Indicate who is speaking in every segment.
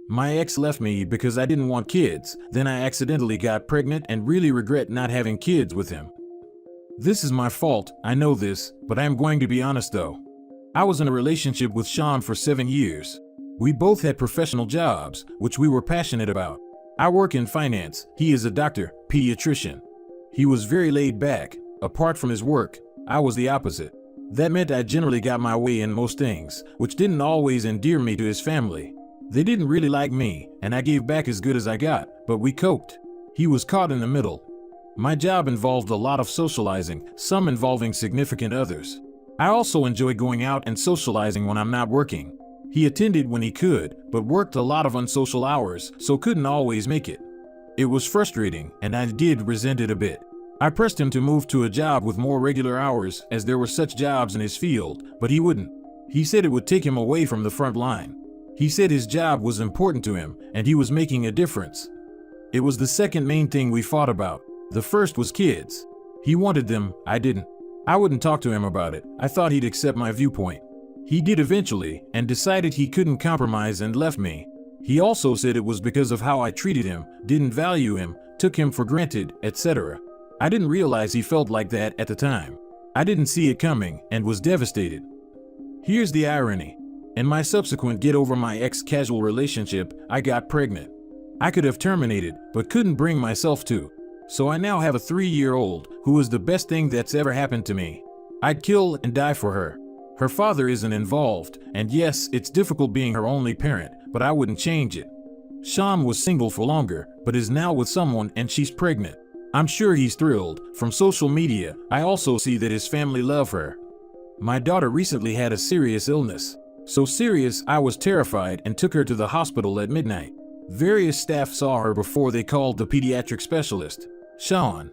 Speaker 1: My ex left me because I didn't want kids, then I accidentally got pregnant and really regret not having kids with him. This is my fault, I know this, but I am going to be honest though. I was in a relationship with Sean for 7 years. We both had professional jobs, which we were passionate about. I work in finance, he is a doctor, pediatrician. He was very laid back. Apart from his work, I was the opposite. That meant I generally got my way in most things, which didn't always endear me to his family. They didn't really like me, and I gave back as good as I got, but we coped. He was caught in the middle. My job involved a lot of socializing, some involving significant others. I also enjoy going out and socializing when I'm not working. He attended when he could, but worked a lot of unsocial hours, so couldn't always make it. It was frustrating, and I did resent it a bit. I pressed him to move to a job with more regular hours, as there were such jobs in his field, but he wouldn't. He said it would take him away from the front line. He said his job was important to him, and he was making a difference. It was the second main thing we fought about. The first was kids. He wanted them, I didn't. I wouldn't talk to him about it. I thought he'd accept my viewpoint. He did eventually, and decided he couldn't compromise and left me. He also said it was because of how I treated him, didn't value him, took him for granted, etc. I didn't realize he felt like that at the time. I didn't see it coming, and was devastated. Here's the irony. In my subsequent get over my ex casual relationship, I got pregnant. I could have terminated, but couldn't bring myself to. So I now have a 3-year-old, who is the best thing that's ever happened to me. I'd kill and die for her. Her father isn't involved, and yes, it's difficult being her only parent, but I wouldn't change it. Sean was single for longer, but is now with someone and she's pregnant. I'm sure he's thrilled. From social media, I also see that his family love her. My daughter recently had a serious illness. So serious, I was terrified and took her to the hospital at midnight. Various staff saw her before they called the pediatric specialist, Sean.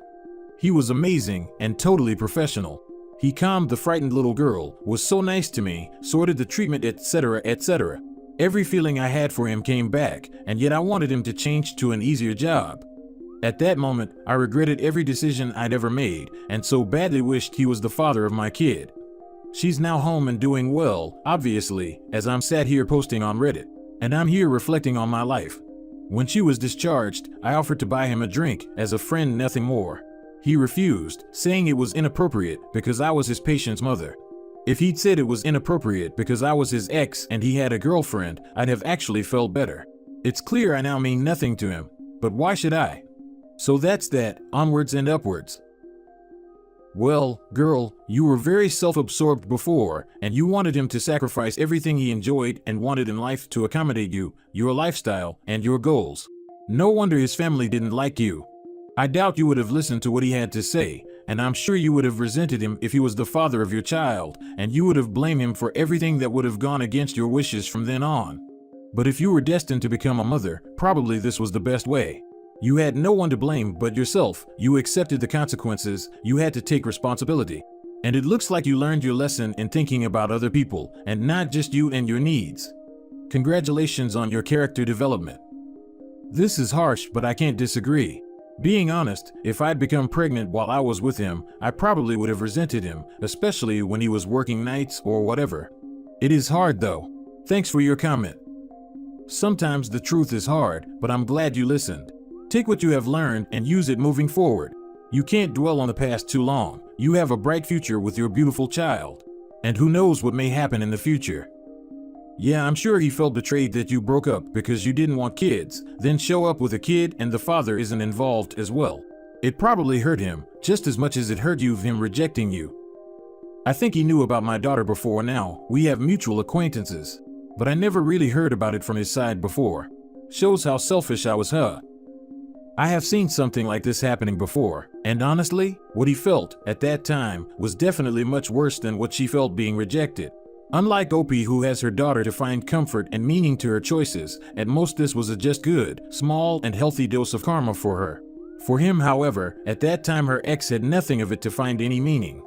Speaker 1: He was amazing and totally professional. He calmed the frightened little girl, was so nice to me, sorted the treatment, etc., etc. Every feeling I had for him came back, and yet I wanted him to change to an easier job. At that moment, I regretted every decision I'd ever made, and so badly wished he was the father of my kid. She's now home and doing well, obviously, as I'm sat here posting on Reddit, and I'm here reflecting on my life. When she was discharged, I offered to buy him a drink, as a friend, nothing more. He refused, saying it was inappropriate because I was his patient's mother. If he'd said it was inappropriate because I was his ex and he had a girlfriend, I'd have actually felt better. It's clear I now mean nothing to him, but why should I? So that's that, onwards and upwards. Well, girl, you were very self-absorbed before, and you wanted him to sacrifice everything he enjoyed and wanted in life to accommodate you, your lifestyle, and your goals. No wonder his family didn't like you. I doubt you would have listened to what he had to say, and I'm sure you would have resented him if he was the father of your child, and you would have blamed him for everything that would have gone against your wishes from then on. But if you were destined to become a mother, probably this was the best way. You had no one to blame but yourself, you accepted the consequences, you had to take responsibility. And it looks like you learned your lesson in thinking about other people, and not just you and your needs. Congratulations on your character development. This is harsh, but I can't disagree. Being honest, if I'd become pregnant while I was with him, I probably would have resented him, especially when he was working nights or whatever. It is hard though. Thanks for your comment. Sometimes the truth is hard, but I'm glad you listened. Take what you have learned and use it moving forward. You can't dwell on the past too long. You have a bright future with your beautiful child. And who knows what may happen in the future. Yeah, I'm sure he felt betrayed that you broke up because you didn't want kids, then show up with a kid and the father isn't involved as well. It probably hurt him, just as much as it hurt you of him rejecting you. I think he knew about my daughter before now, we have mutual acquaintances. But I never really heard about it from his side before. Shows how selfish I was, huh? I have seen something like this happening before, and honestly, what he felt at that time was definitely much worse than what she felt being rejected. Unlike Opie, who has her daughter to find comfort and meaning to her choices, at most this was a just good, small and healthy dose of karma for her. For him, however, at that time her ex had nothing of it to find any meaning.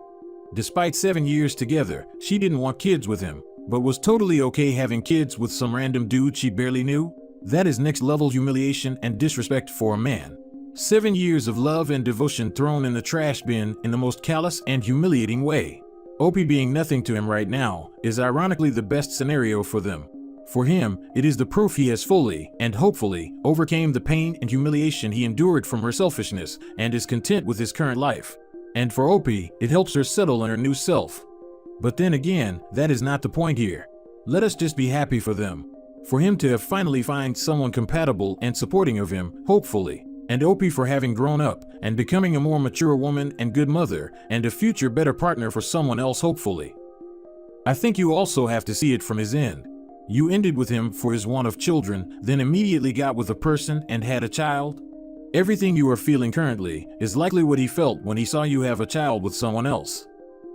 Speaker 1: Despite 7 years together, she didn't want kids with him, but was totally okay having kids with some random dude she barely knew. That is next level humiliation and disrespect for a man. 7 years of love and devotion thrown in the trash bin in the most callous and humiliating way. Opie being nothing to him right now is ironically the best scenario for them. For him, it is the proof he has fully, and hopefully, overcame the pain and humiliation he endured from her selfishness and is content with his current life. And for Opie, it helps her settle in her new self. But then again, that is not the point here. Let us just be happy for them. For him to have finally find someone compatible and supporting of him, hopefully. And Opie for having grown up and becoming a more mature woman and good mother and a future better partner for someone else, hopefully. I think you also have to see it from his end. You ended with him for his want of children, then immediately got with a person and had a child. Everything you are feeling currently is likely what he felt when he saw you have a child with someone else.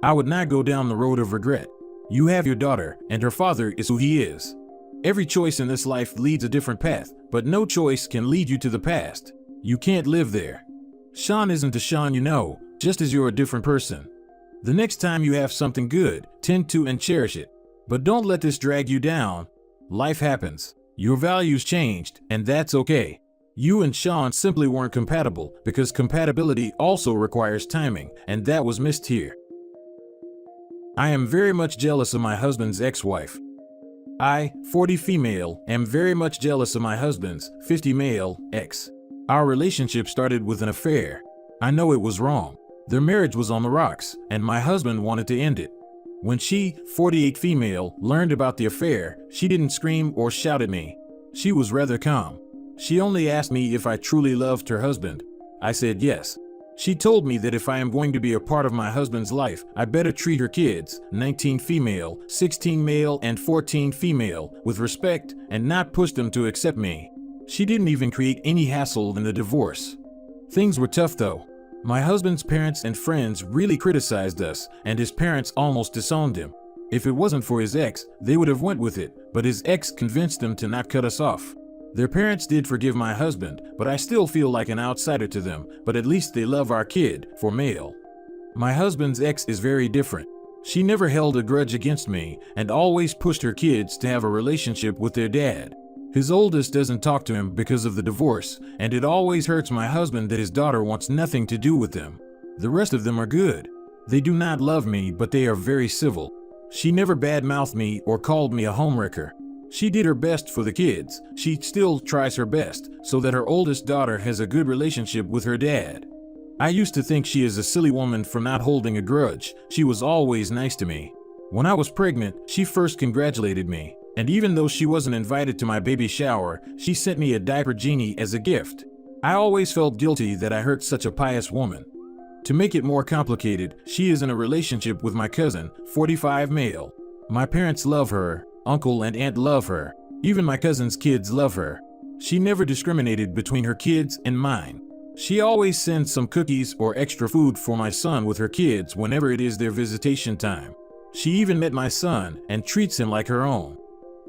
Speaker 1: I would not go down the road of regret. You have your daughter, and her father is who he is. Every choice in this life leads a different path, but no choice can lead you to the past. You can't live there. Sean isn't the Sean you know, just as you're a different person. The next time you have something good, tend to and cherish it. But don't let this drag you down. Life happens. Your values changed, and that's okay. You and Sean simply weren't compatible because compatibility also requires timing, and that was missed here. I am very much jealous of my husband's ex-wife. I, 40 female, am very much jealous of my husband's, 50 male, ex. Our relationship started with an affair. I know it was wrong. Their marriage was on the rocks, and my husband wanted to end it. When she, 48 female, learned about the affair, she didn't scream or shout at me. She was rather calm. She only asked me if I truly loved her husband. I said yes. She told me that if I am going to be a part of my husband's life, I better treat her kids, 19 female, 16 male, and 14 female, with respect and not push them to accept me. She didn't even create any hassle in the divorce. Things were tough though. My husband's parents and friends really criticized us, and his parents almost disowned him. If it wasn't for his ex, they would have went with it, but his ex convinced them to not cut us off. Their parents did forgive my husband, but I still feel like an outsider to them, but at least they love our kid, for male. My husband's ex is very different. She never held a grudge against me, and always pushed her kids to have a relationship with their dad. His oldest doesn't talk to him because of the divorce, and it always hurts my husband that his daughter wants nothing to do with them. The rest of them are good. They do not love me, but they are very civil. She never badmouthed me or called me a homewrecker. She did her best for the kids. She still tries her best, so that her oldest daughter has a good relationship with her dad. I used to think she is a silly woman for not holding a grudge. She was always nice to me. When I was pregnant, she first congratulated me. And even though she wasn't invited to my baby shower, she sent me a diaper genie as a gift. I always felt guilty that I hurt such a pious woman. To make it more complicated, she is in a relationship with my cousin, 45 male. My parents love her, uncle and aunt love her, even my cousin's kids love her. She never discriminated between her kids and mine. She always sends some cookies or extra food for my son with her kids whenever it is their visitation time. She even met my son and treats him like her own.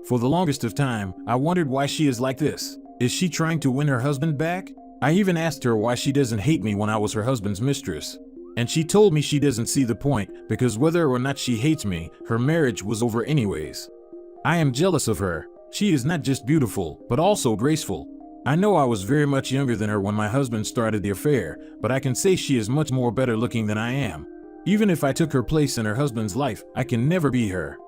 Speaker 1: For the longest of time, I wondered why she is like this. Is she trying to win her husband back? I even asked her why she doesn't hate me when I was her husband's mistress. And she told me she doesn't see the point, because whether or not she hates me, her marriage was over anyways. I am jealous of her. She is not just beautiful, but also graceful. I know I was very much younger than her when my husband started the affair, but I can say she is much more better looking than I am. Even if I took her place in her husband's life, I can never be her.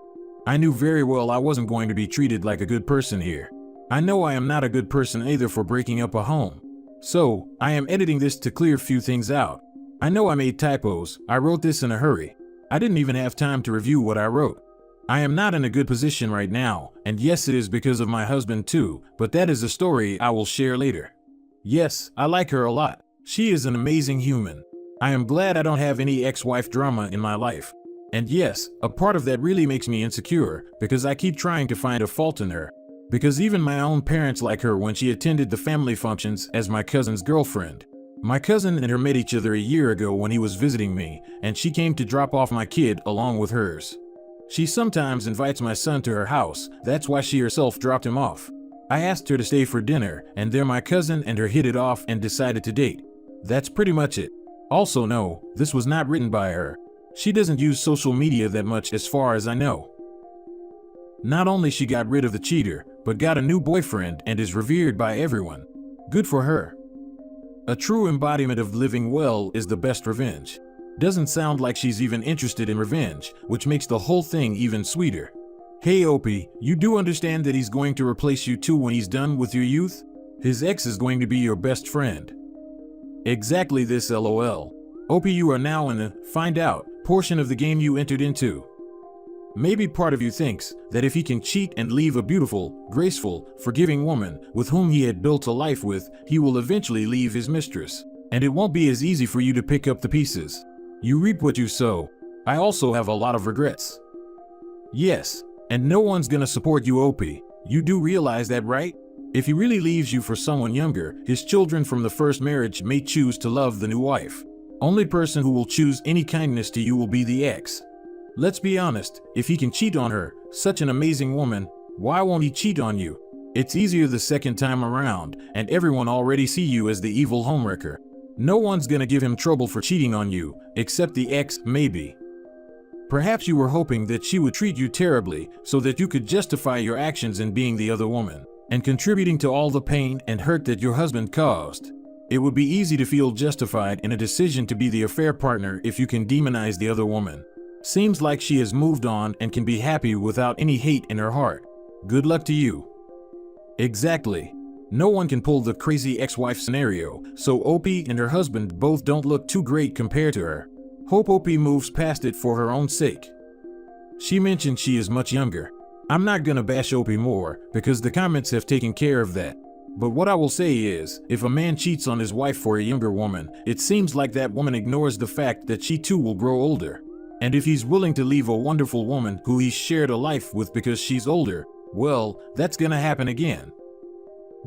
Speaker 1: I knew very well I wasn't going to be treated like a good person here. I know I am not a good person either for breaking up a home. So, I am editing this to clear a few things out. I know I made typos. I wrote this in a hurry. I didn't even have time to review what I wrote. I am not in a good position right now, and yes, it is because of my husband too, but that is a story I will share later. Yes, I like her a lot. She is an amazing human. I am glad I don't have any ex-wife drama in my life. And yes, a part of that really makes me insecure, because I keep trying to find a fault in her. Because even my own parents like her when she attended the family functions as my cousin's girlfriend. My cousin and her met each other a year ago when he was visiting me, and she came to drop off my kid along with hers. She sometimes invites my son to her house, that's why she herself dropped him off. I asked her to stay for dinner, and there my cousin and her hit it off and decided to date. That's pretty much it. Also no, this was not written by her. She doesn't use social media that much as far as I know. Not only she got rid of the cheater, but got a new boyfriend and is revered by everyone. Good for her. A true embodiment of living well is the best revenge. Doesn't sound like she's even interested in revenge, which makes the whole thing even sweeter. Hey Opie, you do understand that he's going to replace you too when he's done with your youth? His ex is going to be your best friend. Exactly this, lol. Opie, you are now in the find out portion of the game you entered into. Maybe part of you thinks that if he can cheat and leave a beautiful, graceful, forgiving woman with whom he had built a life with, he will eventually leave his mistress. And it won't be as easy for you to pick up the pieces. You reap what you sow. I also have a lot of regrets. Yes, and no one's gonna support you, Opie. You do realize that, right? If he really leaves you for someone younger, his children from the first marriage may choose to love the new wife. Only person who will choose any kindness to you will be the ex. Let's be honest, if he can cheat on her, such an amazing woman, why won't he cheat on you? It's easier the second time around, and everyone already see you as the evil homewrecker. No one's gonna give him trouble for cheating on you, except the ex, maybe. Perhaps you were hoping that she would treat you terribly, so that you could justify your actions in being the other woman, and contributing to all the pain and hurt that your husband caused. It would be easy to feel justified in a decision to be the affair partner if you can demonize the other woman. Seems like she has moved on and can be happy without any hate in her heart. Good luck to you. Exactly. No one can pull the crazy ex-wife scenario, so Opie and her husband both don't look too great compared to her. Hope Opie moves past it for her own sake. She mentioned she is much younger. I'm not gonna bash Opie more, because the comments have taken care of that. But what I will say is, if a man cheats on his wife for a younger woman, it seems like that woman ignores the fact that she too will grow older. And if he's willing to leave a wonderful woman who he's shared a life with because she's older, well, that's gonna happen again.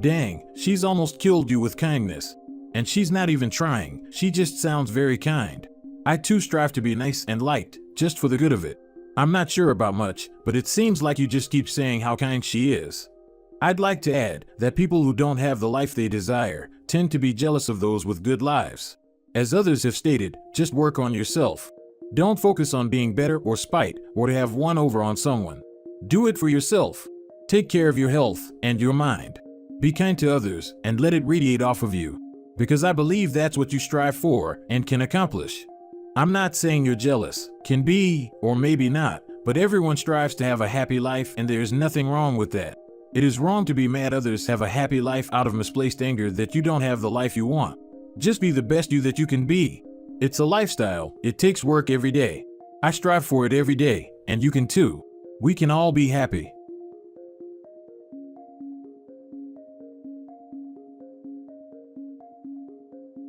Speaker 1: Dang, she's almost killed you with kindness. And she's not even trying, she just sounds very kind. I too strive to be nice and liked, just for the good of it. I'm not sure about much, but it seems like you just keep saying how kind she is. I'd like to add that people who don't have the life they desire tend to be jealous of those with good lives. As others have stated, just work on yourself. Don't focus on being better or spite or to have one over on someone. Do it for yourself. Take care of your health and your mind. Be kind to others and let it radiate off of you. Because I believe that's what you strive for and can accomplish. I'm not saying you're jealous, can be, or maybe not, but everyone strives to have a happy life and there is nothing wrong with that. It is wrong to be mad others have a happy life out of misplaced anger that you don't have the life you want. Just be the best you that you can be. It's a lifestyle, it takes work every day. I strive for it every day, and you can too. We can all be happy.